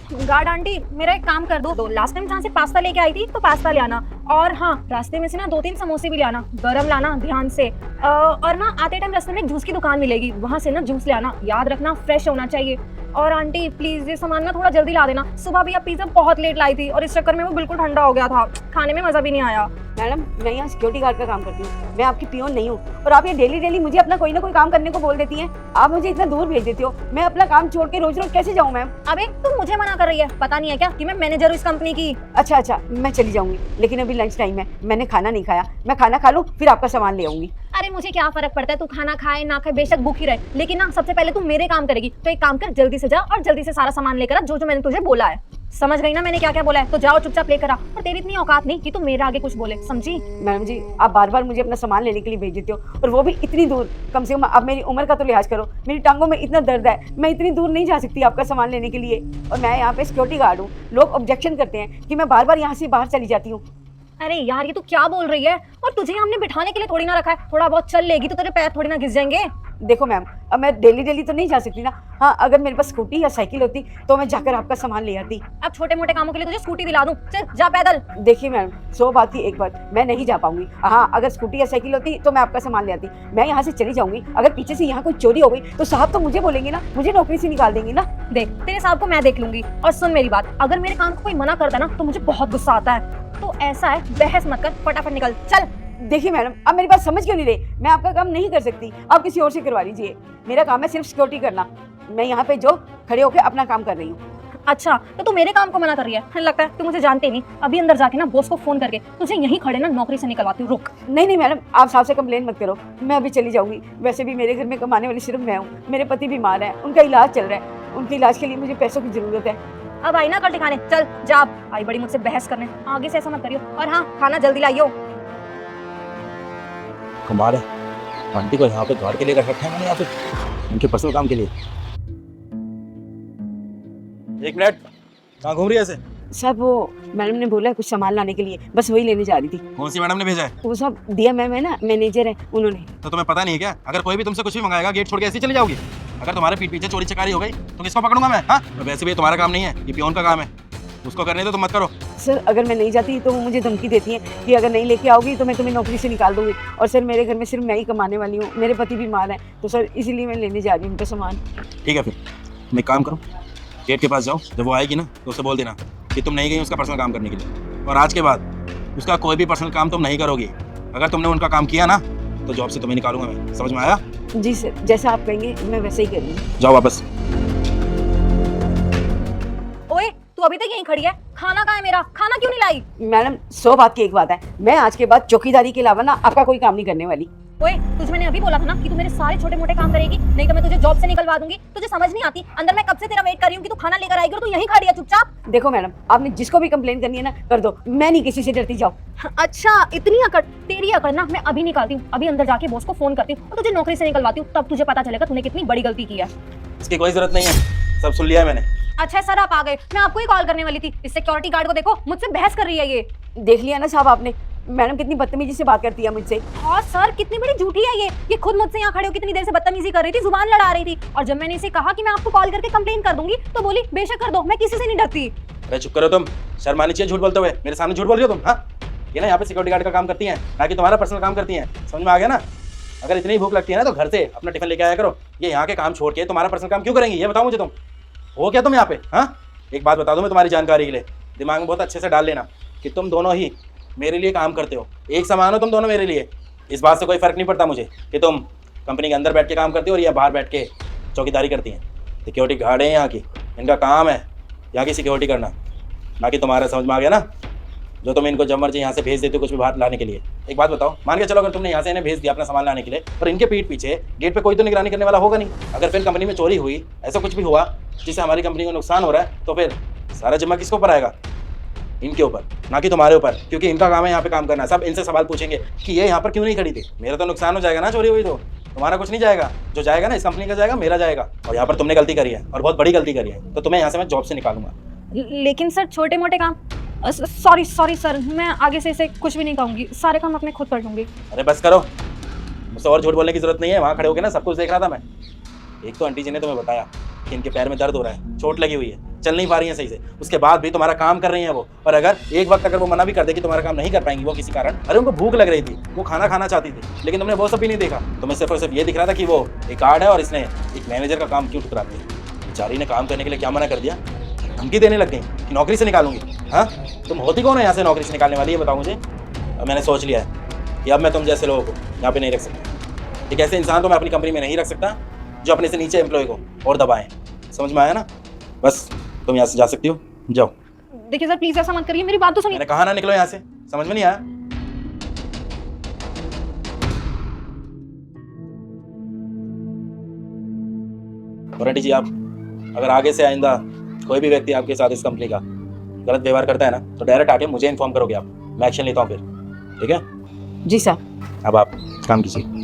Guard aunty मेरा एक काम कर दो, लास्ट टाइम जहाँ से पास्ता लेके आई थी तो पास्ता ले आना, और हाँ रास्ते में से ना 2-3 समोसे भी ले आना, गरम लाना ध्यान से। और ना आते टाइम रास्ते में एक जूस की दुकान मिलेगी, वहाँ से ना जूस ले आना, याद रखना फ्रेश होना चाहिए। और आंटी प्लीज ये सामान ना थोड़ा जल्दी ला देना, सुबह भी आप पिज्जा बहुत लेट लाई थी और इस चक्कर में वो बिल्कुल ठंडा हो गया था, खाने में मजा भी नहीं आया। मैडम मैं यहाँ सिक्योरिटी गार्ड का काम करती हूँ, मैं आपकी पियोन नहीं हूँ, और आप ये डेली मुझे अपना कोई ना कोई काम करने को बोल देती हैं। आप मुझे इतना दूर भेज देती हो, मैं अपना काम छोड़ के रोज रोज कैसे जाऊँ मैम? अबे तुम मुझे मना कर रही है, पता नहीं है क्या कि मैं मैनेजर हूँ इस कंपनी की? अच्छा मैं चली जाऊंगी, लेकिन अभी लंच टाइम है, मैंने खाना नहीं खाया, मैं खाना खा लूँ फिर आपका सामान ले आऊंगी। अरे मुझे क्या फर्क पड़ता है, तू खाना खाए ना खाए, बेशक भूखी रहे, लेकिन ना सबसे पहले तू मेरे काम करेगी। तो एक काम कर, जल्दी से जा और जल्दी से सारा सामान लेकर आ, जो जो मैंने तुझे बोला है। समझ गई ना मैंने क्या क्या बोला है? तो जाओ चुपचाप लेकर आ, और तेरी इतनी औकात नहीं कि तू मेरे आगे कुछ बोले, समझी? मैडम जी आप बार बार मुझे अपना सामान लेने के लिए भेज देते हो, और वो भी इतनी दूर। कम से कम अब मेरी उम्र का तो लिहाज करो, मेरी टांगों में इतना दर्द है, मैं इतनी दूर नहीं जा सकती आपका सामान लेने के लिए। और मैं यहाँ पे सिक्योरिटी गार्ड हूँ, लोग ऑब्जेक्शन करते हैं कि मैं बार बार यहाँ से बाहर चली जाती हूँ। अरे यार ये तू क्या बोल रही है? और तुझे हमने बिठाने के लिए थोड़ी ना रखा है, थोड़ा बहुत चल लेगी तो तेरे पैर थोड़ी ना घिस जाएंगे। देखो मैम अब मैं डेली तो नहीं जा सकती ना, हाँ अगर मेरे पास स्कूटी या साइकिल होती तो मैं जाकर आपका सामान ले आती। अब छोटे मोटे कामों के लिए तुझे स्कूटी दिला दूं, चल जा पैदल। देखिए मैम 100 बात की एक बात, मैं नहीं जा पाऊंगी। हाँ अगर स्कूटी या साइकिल होती तो मैं आपका सामान ले आती, मैं यहाँ से चली जाऊंगी। अगर पीछे से यहाँ कोई चोरी हो गई तो साहब तो मुझे बोलेंगे ना, मुझे नौकरी से निकाल देंगे ना। देख तेरे साहब को मैं देख लूंगी, और सुन मेरी बात, अगर मेरे काम को कोई मना करता ना तो मुझे बहुत गुस्सा आता है। तो ऐसा है, बहस मत कर, फटाफट निकल चल। देखिए मैडम अब मेरी बात समझ क्यों नहीं रहे, मैं आपका काम नहीं कर सकती, आप किसी और से करवा लीजिए। मेरा काम है सिर्फ सिक्योरिटी करना, मैं यहाँ पे जो खड़े होकर अपना काम कर रही हूँ। अच्छा तो तू मेरे काम को मना कर रही है, लगता है तू मुझे जानते नहीं। अभी अंदर जाके ना बॉस को फोन करके तुझे यहीं खड़े ना नौकरी से निकलवाती हूँ, रुक। नहीं मैडम आप साहब से कंप्लेन मत करो, मैं अभी चली जाऊंगी। वैसे भी मेरे घर में कमाने वाली सिर्फ मैं हूँ, मेरे पति बीमार है, उनका इलाज चल रहा है, उनके इलाज के लिए मुझे पैसों की जरूरत है। अब आई ना कल ठिकाने, चल जा। आई बड़ी मुझसे बहस करने, आगे से ऐसा मत करियो, और हाँ खाना जल्दी लाइयो। कमाल है, आंटी को यहाँ पे घर के लिए रख रखा है मैंने, या फिर उनके पर्सनल काम के लिए। एक मिनट, कहाँ घूम रही है ऐसे? साहब वो मैडम ने बोला है कुछ सामान लाने के लिए, बस वही लेने जा रही थी। कौन सी मैडम ने भेजा है? वो सब दिया मैम है ना, मैनेजर है उन्होंने। तो तुम्हें पता नहीं है क्या, अगर कोई भी तुमसे कुछ भी मंगाएगा गेट छोड़ के ऐसे ही चली जाओगी? अगर तुम्हारे पीठ पीछे चोरी चकारी हो गई तो किसको पकड़ूंगा मैं? हाँ वैसे भी तुम्हारा काम नहीं है, ये पियोन का काम है, उसको करने दो, तुम मत करो। सर अगर मैं नहीं जाती तो वो मुझे धमकी देती हैं कि अगर नहीं लेके आओगी तो मैं तुम्हें नौकरी से निकाल दूंगी। और सर मेरे घर में सिर्फ मैं ही कमाने वाली हूँ, मेरे पति बीमार हैं, तो सर इसीलिए मैं लेने जा रही हूँ उनका सामान। ठीक है फिर मैं काम करूँ, गेट के पास जाओ, जब वो आएगी ना तो उसे बोल देना कि तुम नहीं गई उसका पर्सनल काम करने के लिए, और आज के बाद उसका कोई भी पर्सनल काम तुम नहीं करोगी। अगर तुमने उनका काम किया ना तो जॉब से तुम्हें निकालूंगा मैं, समझ में आया? जी सर जैसा आप कहेंगे मैं वैसे ही करूँगी। जाओ वापस। ओए तू अभी तक यहीं खड़ी है, खाना कहाँ है मेरा? खाना क्यों नहीं लाई? मैडम 100 बात की एक बात है, मैं आज के बाद चौकीदारी के अलावा ना आपका कोई काम नहीं करने वाली। ओए तुझे मैंने अभी बोला था ना कि तू मेरे सारे छोटे मोटे काम करेगी, नहीं तो मैं तुझे जॉब से निकलवा दूंगी। तुझे समझ नहीं आती, अंदर मैं कब से तेरा वेट कर रही हूँ कि तू खाना लेकर आएगी और तू यहीं खड़ी है चुपचाप। देखो मैडम आपने जिसको भी कंप्लेन करनी है ना कर दो, मैं नहीं किसी से डरती। जाओ। अच्छा इतनी अकड़, तेरी अकड़ ना मैं अभी निकालती हूँ, अभी अंदर जाके बॉस को फोन करती हूँ और तुझे नौकरी से निकलवाती हूँ, तब तुझे पता चलेगा तूने कितनी बड़ी गलती की है। इसकी कोई जरूरत नहीं है, सब सुन लिया है मैंने। अच्छा सर आप आ गए, मैं आपको ही कॉल करने वाली थी। इस सिक्योरिटी गार्ड को देखो, मुझसे बहस कर रही है ये। देख लिया ना साहब आपने, मैडम कितनी बदतमीजी से बात करती है मुझसे। और सर कितनी बड़ी झूठी है ये खुद मुझसे यहाँ खड़े हो कितनी देर से बदतमीजी कर रही थी, जुबान लड़ा रही थी। और जब मैंने इसे कहा कि मैं आपको कॉल करके कंप्लेन कर दूंगी तो बोली बेशक कर दो, मैं किसी से नहीं डरती। अरे चुप करो तुम, शर्म आनी चाहिए झूठ बोलते हुए, मेरे सामने झूठ बोल रही हो तुम। हाँ ये ना यहाँ पे सिक्योरिटी गार्ड का काम करती हैं, ना कि तुम्हारा पर्सनल काम करती हैं, समझ में आ गया ना? अगर इतनी भूख लगती है ना तो घर से अपना टिफिन लेके आया करो, ये यहाँ के काम छोड़ के तुम्हारा पर्सनल काम क्यों करेंगी ये बताओ मुझे। तुम हो क्या तुम यहाँ पे? हाँ एक बात बता दो मैं तुम्हारी जानकारी के लिए, दिमाग में बहुत अच्छे से डाल लेना कि तुम दोनों ही मेरे लिए काम करते हो, एक समान हो तुम दोनों मेरे लिए। इस बात से कोई फ़र्क नहीं पड़ता मुझे कि तुम कंपनी के अंदर बैठ के काम करती हो और या बाहर बैठ के चौकीदारी करती हैं। सिक्योरिटी गार्ड है यहाँ की, इनका काम है यहाँ की सिक्योरिटी करना, ना कि तुम्हारा। समझ में आ गया ना? जो तुम इनको जब मर्जी यहाँ से भेज देते हो कुछ भी बाहर लाने के लिए। एक बात बताओ, मान के चलो अगर तुमने यहाँ से इन्हें भेज दिया अपना सामान लाने के लिए, और इनके पीठ पीछे गेट पे कोई तो निगरानी करने वाला होगा नहीं। अगर फिर कंपनी में चोरी हुई, ऐसा कुछ भी हुआ जिससे हमारी कंपनी को नुकसान हो रहा है, तो फिर सारा जिम्मा किसके ऊपर आएगा? इनके ऊपर, ना कि तुम्हारे ऊपर, क्योंकि इनका काम है यहाँ पे काम करना। सब इनसे सवाल पूछेंगे कि ये यहाँ पर क्यों नहीं खड़ी थी। मेरा तो नुकसान हो जाएगा ना चोरी हुई तो, तुम्हारा कुछ नहीं जाएगा। जो जाएगा ना इस कंपनी का जाएगा, मेरा जाएगा। और यहाँ पर तुमने गलती करी है और बहुत बड़ी गलती करी है, तो तुम्हें यहाँ से मैं जॉब से निकालूंगा। लेकिन सर छोटे मोटे काम, सॉरी सर, मैं आगे से इसे कुछ भी नहीं कहूँगी, सारे काम अपने खुद कर लूँगी। अरे बस करो, मुझसे और झूठ बोलने की जरूरत नहीं है। वहाँ खड़े होकर ना सब कुछ देख रहा था मैं। एक तो आंटी जी ने तुम्हें बताया कि इनके पैर में दर्द हो रहा है, चोट लगी हुई है, चल नहीं पा रही हैं सही से, उसके बाद भी तुम्हारा काम कर रही हैं वो। और अगर एक वक्त अगर वो मना भी कर दे कि तुम्हारा काम नहीं कर पाएंगी वो किसी कारण, अरे उनको भूख लग रही थी, वो खाना खाना चाहती थी, लेकिन तुमने वो सब भी नहीं देखा। तुम्हें सिर्फ और सिर्फ ये दिख रहा था कि वो एक कार्ड है और इसने एक मैनेजर का काम क्यों ठुकराती है। बेचारी ने काम करने के लिए क्या मना कर दिया, धमकी देने लग गई कि नौकरी से निकालूंगी। हाँ, तुम होती कौन हो यहाँ से नौकरी से निकालने वाली, ये बताओ मुझे। अब मैंने सोच लिया है कि अब मैं तुम जैसे लोगों को यहाँ पे नहीं रख सकता। एक ऐसे इंसान को मैं अपनी कंपनी में नहीं रख सकता जो अपने से नीचे एम्प्लॉय को और दबाएं। समझ में आया ना? बस तुम यहाँ से जा सकती हो, जाओ। देखिए सर प्लीज ऐसा मत करिए, मेरी बात तो सुनिए। मैंने कहा ना निकलो यहाँ से, समझ में नहीं आया? मोराटी जी, आप अगर आगे से आइंदा कोई भी व्यक्ति आपके साथ इस कंपनी का गलत व्यवहार करता है ना, तो डायरेक्ट आके मुझे इन्फॉर्म करोगे आप, मैं एक्शन लेता हूँ फिर, ठीक है? जी सर। अब आप काम कीजिए।